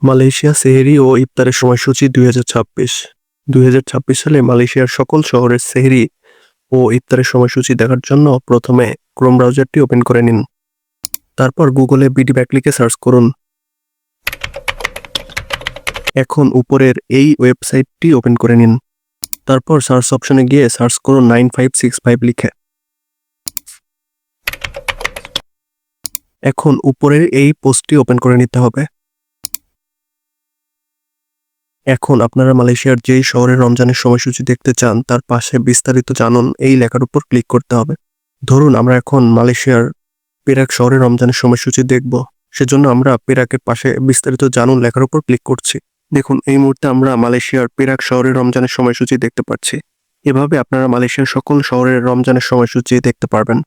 Malaysia সেহরি ও ইফতারের সময়সূচি 2026 সালে মালয়েশিয়ার সকল শহরের সেহরি ও ইফতারের সময়সূচি দেখার জন্য প্রথমে ক্রোম ব্রাউজারটি ওপেন করে নিন। তারপর গুগলে বিডি ব্যাক লিখে সার্চ করুন। এখন উপরের এই ওয়েবসাইটটি ওপেন করে নিন। তারপর সার্চ অপশনে গিয়ে সার্চ করুন 9565 লিখে। এখন উপরের এই পোস্টটি ওপেন করে নিতে হবে। এখন আপনারা মালয়েশিয়ার যেই শহরে রমজানের সময়সূচি দেখতে চান তার পাশে বিস্তারিত জানুন এই লেখার উপর ক্লিক করতে হবে। ধরুন আমরা এখন মালয়েশিয়ার পেরাক শহরে রমজানের সময়সূচি দেখব, সেজন্য আমরা পেরাকের পাশে বিস্তারিত জানুন লেখার উপর ক্লিক করছি। দেখুন এই মুহূর্তে আমরা মালয়েশিয়ার পেরাক শহরে রমজানের সময়সূচি দেখতে পাচ্ছি। এভাবে আপনারা মালয়েশিয়ার সকল শহরের রমজানের সময়সূচি দেখতে পারবেন।